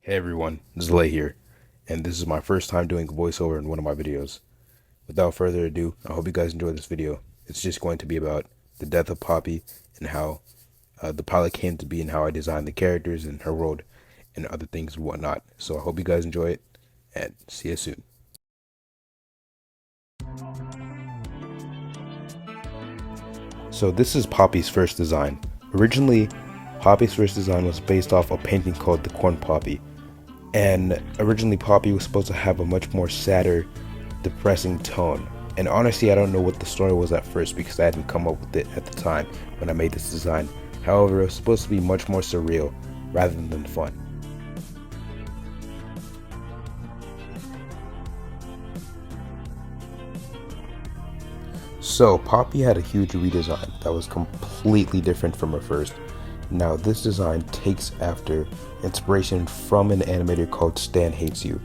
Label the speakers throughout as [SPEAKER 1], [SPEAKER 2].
[SPEAKER 1] Hey everyone, Zlay here, and this is my first time doing a voiceover in one of my videos. Without further ado, I hope you guys enjoy this video. It's just going to be about the death of Poppy and how the pilot came to be and how I designed the characters and her world and other things and whatnot. So I hope you guys enjoy it, and see you soon. So this is Poppy's first design. Originally, Poppy's first design was based off a painting called The Corn Poppy. And originally Poppy was supposed to have a much more sadder, depressing tone. And honestly, I don't know what the story was at first because I hadn't come up with it at the time when I made this design. However, it was supposed to be much more surreal rather than fun. So Poppy had a huge redesign that was completely different from her first. Now this design takes after inspiration from an animator called Stan Hates You.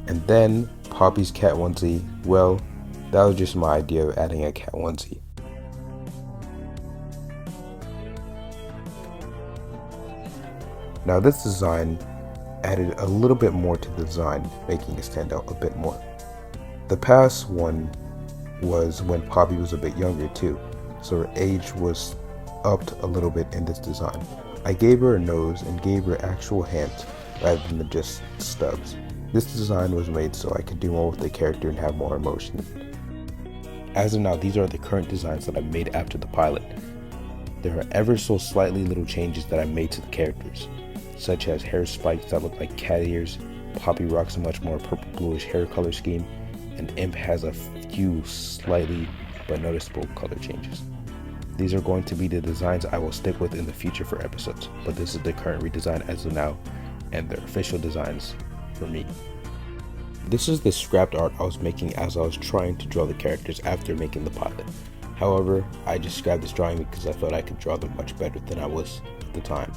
[SPEAKER 1] And then Poppy's cat onesie, well, that was just my idea of adding a cat onesie. Now this design added a little bit more to the design, making it stand out a bit more. The past one was when Poppy was a bit younger too, so her age was upped a little bit in this design. I gave her a nose and gave her actual hands rather than just stubs. This design was made so I could do more with the character and have more emotion. As of now, these are the current designs that I made after the pilot. There are ever so slightly little changes that I made to the characters, such as hair spikes that look like cat ears, Poppy rocks a much more purple bluish hair color scheme, and Imp has a few slightly but noticeable color changes. These are going to be the designs I will stick with in the future for episodes, but this is the current redesign as of now, and they're official designs for me. This is the scrapped art I was making as I was trying to draw the characters after making the pilot. However, I just scrapped this drawing because I thought I could draw them much better than I was at the time.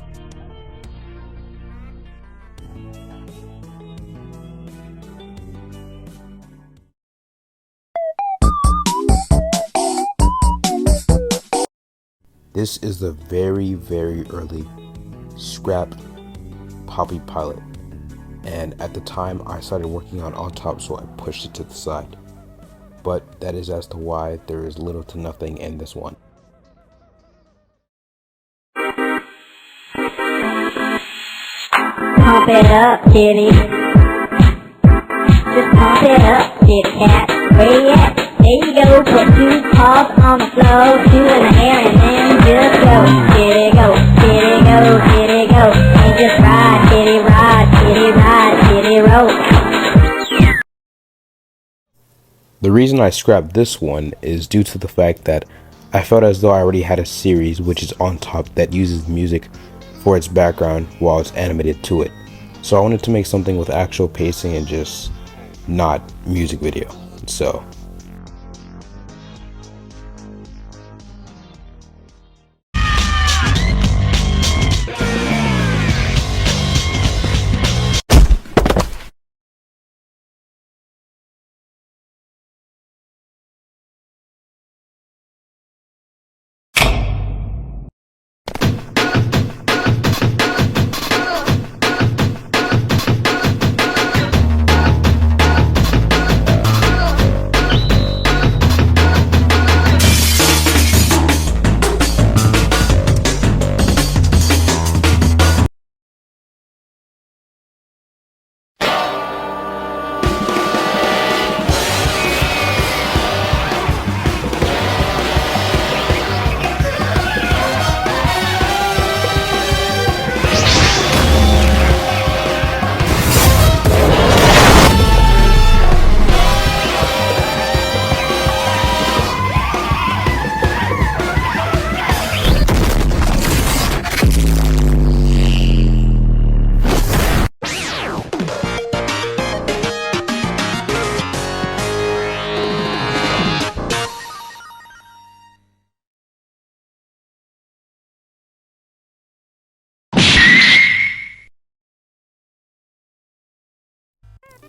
[SPEAKER 1] This is the very early scrapped Poppy pilot, and at the time I started working on top, so I pushed it to the side. But that is as to why there is little to nothing in this one.
[SPEAKER 2] Pump it up, kitty. Just pump it up, kitty cat. Where you at? There you go. Put two paws on the floor, two in the air, and then just go. Kitty go, kitty go, kitty go. And just ride, kitty ride, kitty ride, kitty roll.
[SPEAKER 1] The reason I scrapped this one is due to the fact that I felt as though I already had a series which is on top that uses music for its background while it's animated to it. So I wanted to make something with actual pacing and just not music video. So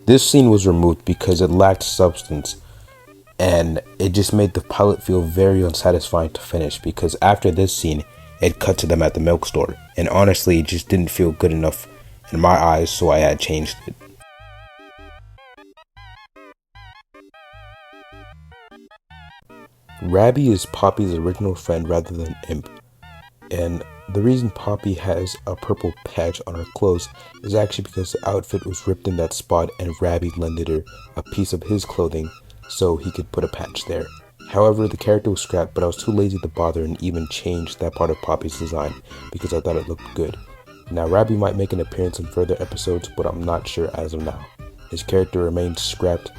[SPEAKER 1] this scene was removed because it lacked substance. and it just made the pilot feel very unsatisfying to finish, because after this scene it cut to them at the milk store, and honestly it just didn't feel good enough in my eyes, so I had changed it. Rabby is Poppy's original friend rather than Imp, and the reason Poppy has a purple patch on her clothes is actually because the outfit was ripped in that spot and Rabby lended her a piece of his clothing so he could put a patch there. However, the character was scrapped, but I was too lazy to bother and even change that part of Poppy's design because I thought it looked good. Now, Rabby might make an appearance in further episodes, but I'm not sure as of now. His character remains scrapped,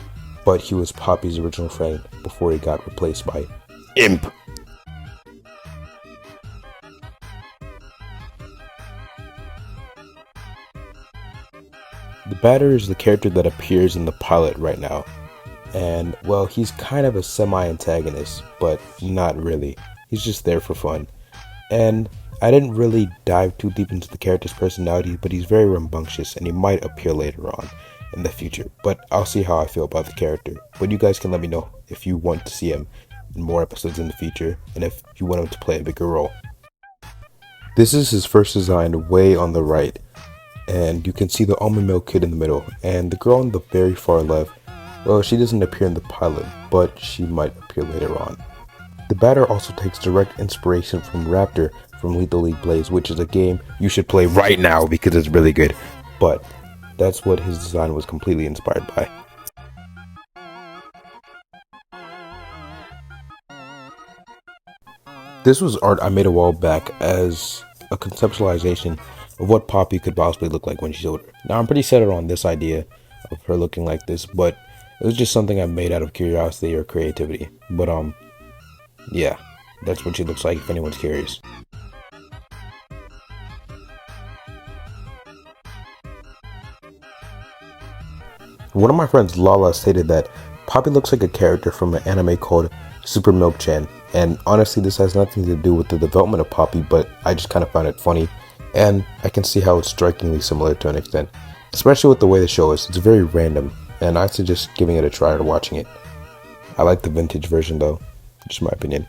[SPEAKER 1] but he was Poppy's original friend before he got replaced by Imp. The Batter is the character that appears in the pilot right now, and well, he's kind of a semi-antagonist, but not really. He's just there for fun. And I didn't really dive too deep into the character's personality, but he's very rambunctious and he might appear later on in the future, but I'll see how I feel about the character. But you guys can let me know if you want to see him in more episodes in the future and if you want him to play a bigger role. This is his first design way on the right, and you can see the almond milk kid in the middle, and the girl on the very far left, well, she doesn't appear in the pilot, but she might appear later on. The Batter also takes direct inspiration from Raptor from Lethal League Blaze, which is a game you should play right now because it's really good, but that's what his design was completely inspired by. This was art I made a while back as a conceptualization of what Poppy could possibly look like when she's older. Now, I'm pretty set on this idea of her looking like this, but it was just something I made out of curiosity or creativity. But yeah, that's what she looks like if anyone's curious. One of my friends, Lala, stated that Poppy looks like a character from an anime called Super Milk-chan, and honestly this has nothing to do with the development of Poppy, but I just kind of found it funny, and I can see how it's strikingly similar to an extent, especially with the way the show is. It's very random, and I suggest giving it a try or watching it. I like the vintage version though, just my opinion.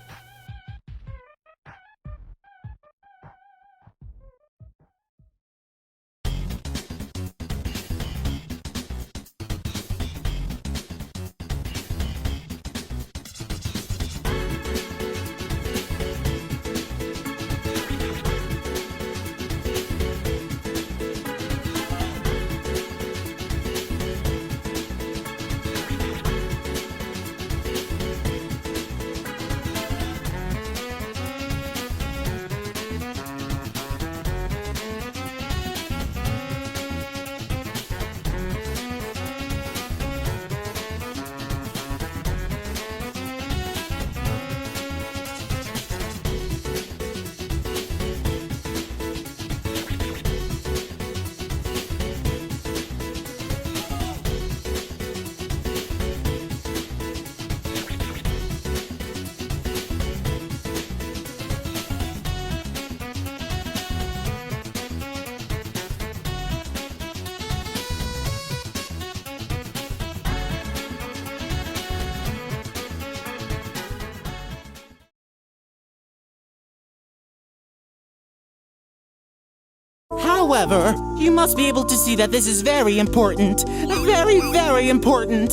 [SPEAKER 3] However, you must be able to see that this is very important. Very, very important.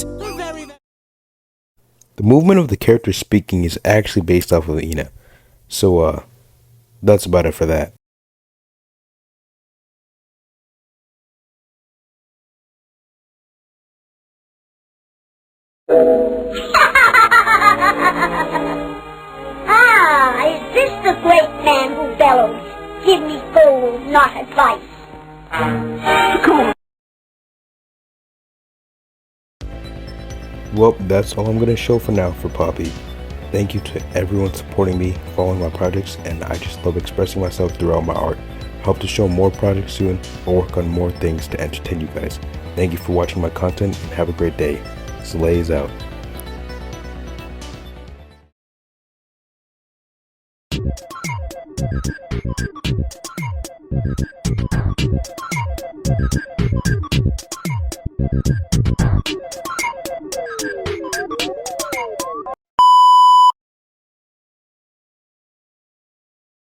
[SPEAKER 1] The movement of the character speaking is actually based off of Ina. So, that's about it for that.
[SPEAKER 2] Ah, is this the great man who bellows? Give me gold, not advice. Cool.
[SPEAKER 1] Well, that's all I'm going to show for now for Poppy. Thank you to everyone supporting me, following my projects, and I just love expressing myself throughout my art. Hope to show more projects soon or work on more things to entertain you guys. Thank you for watching my content and have a great day. Slay is out.
[SPEAKER 4] Thank you.